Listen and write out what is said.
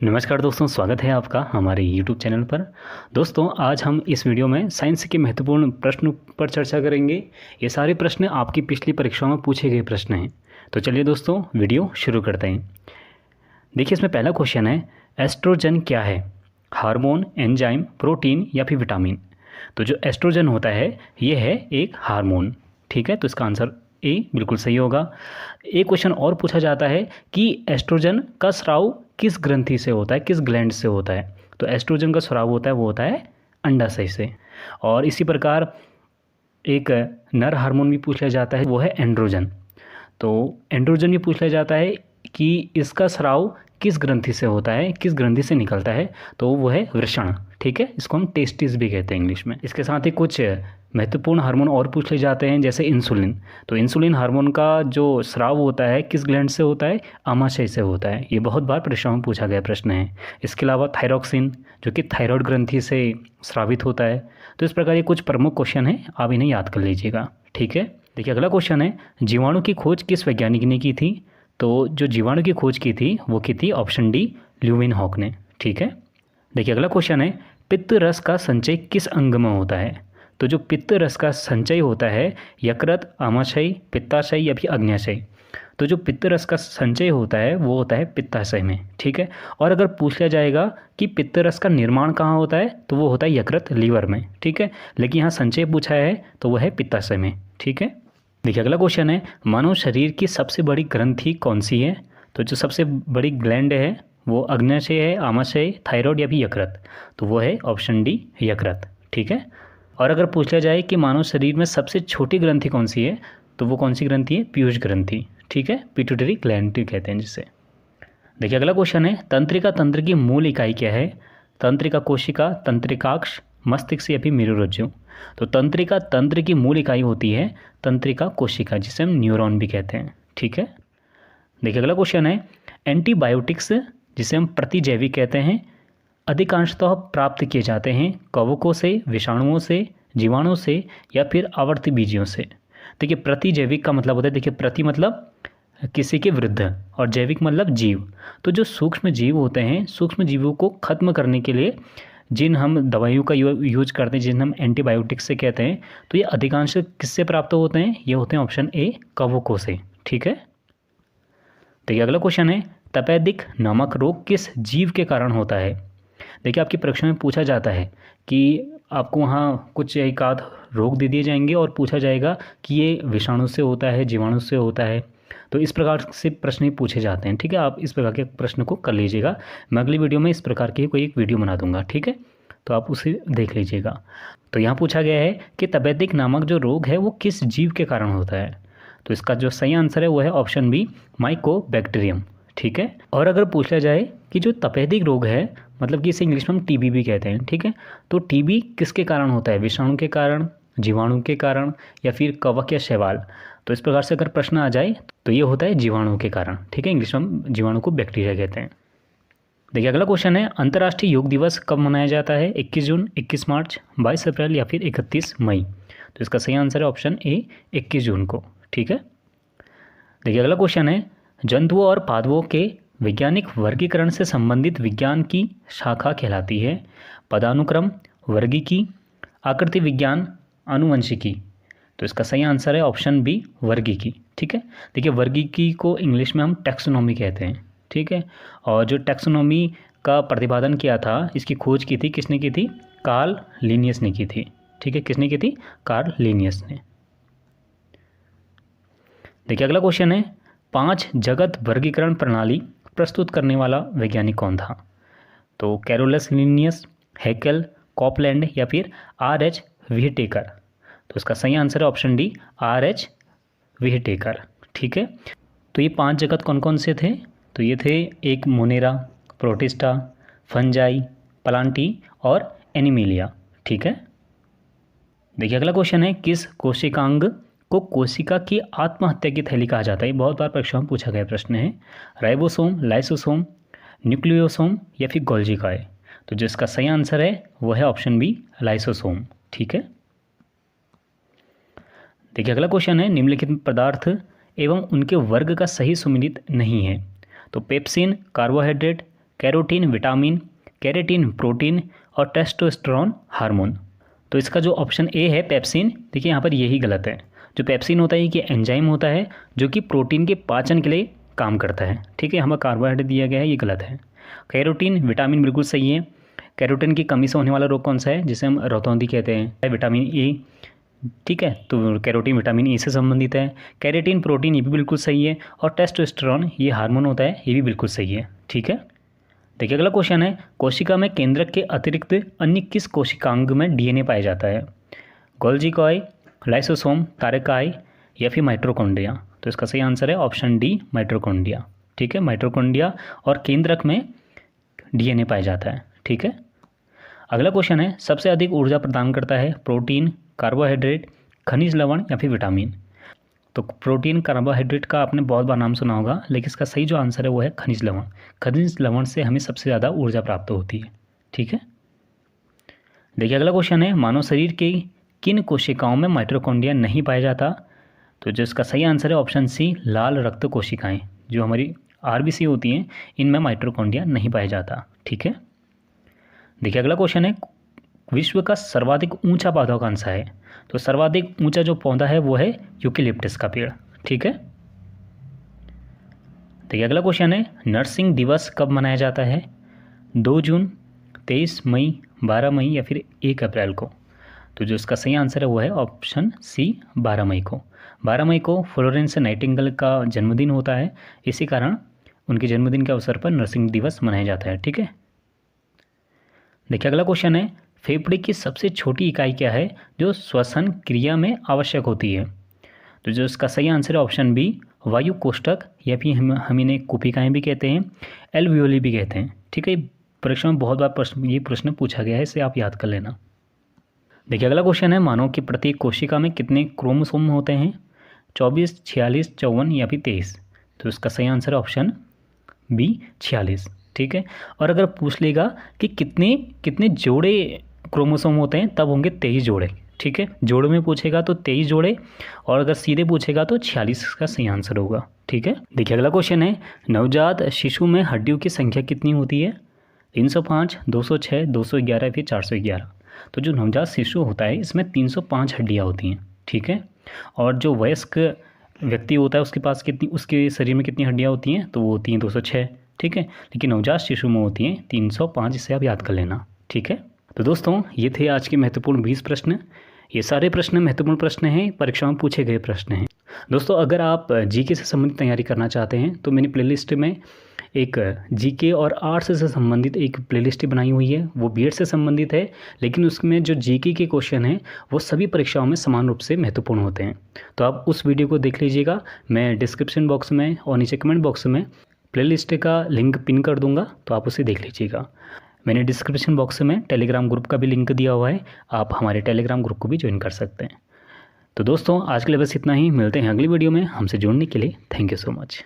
नमस्कार दोस्तों, स्वागत है आपका हमारे YouTube चैनल पर। दोस्तों, आज हम इस वीडियो में साइंस के महत्वपूर्ण प्रश्न पर चर्चा करेंगे। ये सारे प्रश्न आपकी पिछली परीक्षाओं में पूछे गए प्रश्न हैं। तो चलिए दोस्तों, वीडियो शुरू करते हैं। देखिए, इसमें पहला क्वेश्चन है, एस्ट्रोजन क्या है? हार्मोन, एंजाइम, प्रोटीन या फिर विटामिन? तो जो एस्ट्रोजन होता है ये है एक हार्मोन। ठीक है, तो इसका आंसर ए बिल्कुल सही होगा। एक क्वेश्चन और पूछा जाता है कि एस्ट्रोजन का स्राव किस ग्रंथि से होता है, किस ग्लैंड से होता है? तो एस्ट्रोजन का स्राव होता है वो होता है अंडाशय से। और इसी प्रकार एक नर हार्मोन भी पूछ लिया जाता है, वो है एंड्रोजन। तो एंड्रोजन भी पूछ लिया जाता है कि इसका स्राव किस ग्रंथि से होता है, किस ग्रंथि से निकलता है? तो वो है वृषण। ठीक है, इसको हम टेस्टिस भी कहते हैं इंग्लिश में। इसके साथ ही कुछ महत्वपूर्ण हार्मोन और पूछ लिए जाते हैं, जैसे इंसुलिन। तो इंसुलिन हार्मोन का जो स्राव होता है किस ग्लैंड से होता है? आमाशय से होता है। ये बहुत बार परीक्षाओं में पूछा गया प्रश्न है। इसके अलावा थायरॉक्सिन, जो कि थायराइड ग्रंथि से स्रावित होता है। तो इस प्रकार ये कुछ प्रमुख क्वेश्चन हैं, आप इन्हें याद कर लीजिएगा। ठीक है, देखिए अगला क्वेश्चन है, जीवाणु की खोज किस वैज्ञानिक ने की थी? तो जो जीवाणु की खोज की थी वो की थी ऑप्शन डी, ल्यूवेनहॉक ने। ठीक है, देखिए अगला क्वेश्चन है, पित्त रस का संचय किस अंग में होता है? तो जो पित्त रस का संचय होता है यकृत, आमाशय, पित्ताशय या फिर अग्न्याशय? तो जो पित्त रस का संचय होता है वो होता है पित्ताशय में। ठीक है, और अगर पूछ लिया जाएगा कि पित्त रस का निर्माण कहाँ होता है तो वो होता है यकृत, लीवर में। ठीक है, लेकिन यहाँ संचय पूछा है तो वह है पित्ताशय में। ठीक है, देखिए अगला क्वेश्चन है, मानव शरीर की सबसे बड़ी ग्रंथि कौन सी है? तो जो सबसे बड़ी ग्लैंड है वो अग्न्याशय है, आमाशय, थायराइड या फिर यकृत? तो वो है ऑप्शन डी, यकृत। ठीक है, और अगर पूछ लिया जाए कि मानव शरीर में सबसे छोटी ग्रंथि कौन सी है तो वो कौन सी ग्रंथि है? पीयूष ग्रंथि। ठीक है, पिट्यूटरी ग्लैंड कहते हैं जिसे। देखिए अगला क्वेश्चन है, तंत्रिका तंत्र की मूल इकाई क्या है? तंत्रिका कोशिका, तंत्रिकाक्ष, मस्तिष्क या फिर मेरुरज्जु? तो तंत्रिका तंत्र की मूल इकाई होती है तंत्रिका कोशिका, जिसे हम न्यूरॉन भी कहते हैं। ठीक है, देखिए अगला क्वेश्चन है, एंटीबायोटिक्स जिसे हम प्रतिजैविक कहते हैं अधिकांशतः प्राप्त किए जाते हैं कवकों से, विषाणुओं से, जीवाणुओं से या फिर आवर्ती बीजियों से? देखिए प्रतिजैविक का मतलब होता है, देखिए प्रति मतलब किसी के विरुद्ध और जैविक मतलब जीव। तो जो सूक्ष्म जीव होते हैं, सूक्ष्म जीवों को खत्म करने के लिए जिन हम दवाइयों का यूज करते हैं, जिन हम एंटीबायोटिक्स से कहते हैं, तो ये अधिकांश किससे प्राप्त होते हैं? ये होते हैं ऑप्शन ए, कवकों से। ठीक है, देखिए अगला क्वेश्चन है, तपेदिक नामक रोग किस जीव के कारण होता है? देखिए आपकी परीक्षा में पूछा जाता है कि आपको वहाँ कुछ एक आध रोग दे दिए जाएंगे और पूछा जाएगा कि ये विषाणु से होता है, जीवाणु से होता है। तो इस प्रकार से प्रश्न पूछे जाते हैं। ठीक है, आप इस प्रकार के प्रश्न को कर लीजिएगा। मैं अगली वीडियो में इस प्रकार की कोई एक वीडियो बना दूंगा। ठीक है, तो आप उसे देख लीजिएगा। तो यहाँ पूछा गया है कि तपेदिक नामक जो रोग है वो किस जीव के कारण होता है? तो इसका जो सही आंसर है वो है ऑप्शन बी, माइकोबैक्टीरियम। ठीक है, और अगर पूछ लिया जाए कि जो तपेदिक रोग है, मतलब कि इसे इंग्लिश में हम टीबी भी कहते हैं। ठीक है, तो टीबी किसके कारण होता है? विषाणु के कारण, जीवाणु के कारण या फिर कवक या शैवाल? तो इस प्रकार से अगर प्रश्न आ जाए तो ये होता है जीवाणु के कारण। ठीक है, इंग्लिश में हम जीवाणु को बैक्टीरिया कहते हैं। देखिए अगला क्वेश्चन है, अंतर्राष्ट्रीय योग दिवस कब मनाया जाता है? 21 जून, 21 मार्च, 22 अप्रैल या फिर 31 मई? तो इसका सही आंसर है ऑप्शन ए, 21 जून को। ठीक है, देखिए अगला क्वेश्चन है, जंतुओं और पादपों के वैज्ञानिक वर्गीकरण से संबंधित विज्ञान की शाखा कहलाती है पदानुक्रम, वर्गीकी, आकृति विज्ञान, आनुवंशिकी? तो इसका सही आंसर है ऑप्शन बी, वर्गीकी। ठीक है, देखिए वर्गीकी को इंग्लिश में हम टैक्सोनॉमी कहते हैं। ठीक है, और जो टैक्सोनॉमी का प्रतिपादन किया था, इसकी खोज की थी किसने की थी? कार्ल लिनियस ने की थी। ठीक है, किसने की थी? कार्ल लिनियस ने। देखिए अगला क्वेश्चन है, 5 जगत वर्गीकरण प्रणाली प्रस्तुत करने वाला वैज्ञानिक कौन था? तो कैरोलस लिनियस, हैकेल, कॉपलैंड या फिर आर.एच. व्हिटेकर? तो इसका सही आंसर है ऑप्शन डी, आर.एच. व्हिटेकर। ठीक है, तो ये 5 जगत कौन कौन से थे? तो ये थे एक मोनेरा, प्रोटिस्टा, फंजाई, प्लांटी और एनिमिलिया। ठीक है, देखिए अगला क्वेश्चन है, किस कोशिकांग को कोशिका की आत्महत्या की थैली कहा जाता है? बहुत बार परीक्षा में पूछा गया प्रश्न है। राइबोसोम, लाइसोसोम, न्यूक्लियोसोम या फिर गोल्जी काय? तो जिसका सही आंसर है वो है ऑप्शन बी, लाइसोसोम। ठीक है, देखिए अगला क्वेश्चन है, निम्नलिखित पदार्थ एवं उनके वर्ग का सही सुमेलित नहीं है। तो pepsin, carbohydrate, carotene vitamin, keratin protein और टेस्टोस्टेरोन हार्मोन। तो इसका जो ऑप्शन ए है पेप्सिन, देखिए यहाँ पर यही गलत है। जो पेप्सिन होता है ये एंजाइम होता है जो कि प्रोटीन के पाचन के लिए काम करता है, ठीक है। हमें कार्बोहाइड्रेट दिया गया है, ये गलत है। कैरोटीन विटामिन बिल्कुल सही है। कैरोटीन की कमी से होने वाला रोग कौन सा है, जिसे हम रतौंधी कहते हैं। विटामिन ए, ठीक है, तो कैरोटीन विटामिन ए से संबंधित है। केराटिन प्रोटीन, ये भी बिल्कुल सही है। और टेस्टोस्टेरोन, ये हार्मोन होता है, ये भी बिल्कुल सही है, ठीक है। देखिए अगला क्वेश्चन है, कोशिका में केंद्रक के अतिरिक्त अन्य किस कोशिकांग में डीएनए पाया जाता है? गोल्जी कॉय, लाइसोसोम, तारकाई या फिर माइटोकॉन्ड्रिया। तो इसका सही आंसर है ऑप्शन डी, माइटोकॉन्ड्रिया, ठीक है। माइटोकॉन्ड्रिया और केंद्रक में डीएनए पाया जाता है, ठीक है। अगला क्वेश्चन है, सबसे अधिक ऊर्जा प्रदान करता है प्रोटीन, कार्बोहाइड्रेट, खनिज लवण या फिर विटामिन? तो प्रोटीन, कार्बोहाइड्रेट का आपने बहुत बार नाम सुना होगा, लेकिन इसका सही जो आंसर है वो है खनिज लवण। खनिज लवण से हमें सबसे ज़्यादा ऊर्जा प्राप्त होती है, ठीक है। देखिए अगला क्वेश्चन है, मानव शरीर के किन कोशिकाओं में माइटोकॉन्ड्रिया नहीं पाया जाता? तो जो इसका सही आंसर है ऑप्शन सी, लाल रक्त कोशिकाएं, जो हमारी आरबीसी होती हैं, इनमें माइटोकॉन्ड्रिया नहीं पाया जाता, ठीक है। देखिए अगला क्वेश्चन है, विश्व का सर्वाधिक ऊंचा पौधा कौन सा है? तो सर्वाधिक ऊंचा जो पौधा है वो है यूकेलिप्टस का पेड़, ठीक है। देखिए अगला क्वेश्चन है, नर्सिंग दिवस कब मनाया जाता है? 2 जून, 23 मई, 12 मई या फिर 1 अप्रैल को? तो जो इसका सही आंसर है वो है ऑप्शन सी, 12 मई को। 12 मई को फ्लोरेंस नाइटिंगेल का जन्मदिन होता है, इसी कारण उनके जन्मदिन के अवसर पर नर्सिंग दिवस मनाया जाता है, ठीक है। देखिए अगला क्वेश्चन है, फेफड़े की सबसे छोटी इकाई क्या है जो श्वसन क्रिया में आवश्यक होती है? तो जो इसका सही आंसर है ऑप्शन बी, वायु कोष्ठक या फिर हम इन्हें कुपिकाएँ भी कहते हैं, एल्वियोली भी कहते हैं, ठीक है। परीक्षा में बहुत बार ये प्रश्न पूछा गया है, इसे आप याद कर लेना। देखिए अगला क्वेश्चन है, मानव की प्रत्येक कोशिका में कितने क्रोमोसोम होते हैं? 24, 46, 54 या फिर 23? तो इसका सही आंसर है ऑप्शन बी, 46, ठीक है। और अगर पूछ लेगा कि कितने कितने जोड़े क्रोमोसोम होते हैं, तब होंगे 23 जोड़े, ठीक है। जोड़े में पूछेगा तो 23 जोड़े, और अगर सीधे पूछेगा तो 46 का सही आंसर होगा, ठीक है। देखिए अगला क्वेश्चन है, नवजात शिशु में हड्डियों की संख्या कितनी होती है? 305, 206, 211 फिर 411? तो जो नवजात शिशु होता है इसमें 305 हड्डियाँ होती हैं, ठीक है। और जो वयस्क व्यक्ति होता है उसके पास उसके शरीर में कितनी हड्डियाँ होती हैं? तो वो होती हैं 206, ठीक है। लेकिन नवजात शिशु में होती हैं 305, इसे आप याद कर लेना, ठीक है। तो दोस्तों ये थे आज के महत्वपूर्ण 20 प्रश्न। ये सारे प्रश्न महत्वपूर्ण प्रश्न हैं, परीक्षा में पूछे गए प्रश्न हैं। दोस्तों अगर आप जीके से संबंधित तैयारी करना चाहते हैं तो मैंने प्लेलिस्ट में एक जीके और आर्ट्स से संबंधित एक प्लेलिस्ट बनाई हुई है, वो बीएड से संबंधित है, लेकिन उसमें जो जीके के क्वेश्चन हैं वो सभी परीक्षाओं में समान रूप से महत्वपूर्ण होते हैं। तो आप उस वीडियो को देख लीजिएगा, मैं डिस्क्रिप्शन बॉक्स में और नीचे कमेंट बॉक्स में प्लेलिस्ट का लिंक पिन कर दूंगा, तो आप उसे देख लीजिएगा। मैंने डिस्क्रिप्शन बॉक्स में टेलीग्राम ग्रुप का भी लिंक दिया हुआ है, आप हमारे टेलीग्राम ग्रुप को भी ज्वाइन कर सकते हैं। तो दोस्तों आज के लिए बस इतना ही, मिलते हैं अगली वीडियो में। हमसे जुड़ने के लिए थैंक यू सो मच।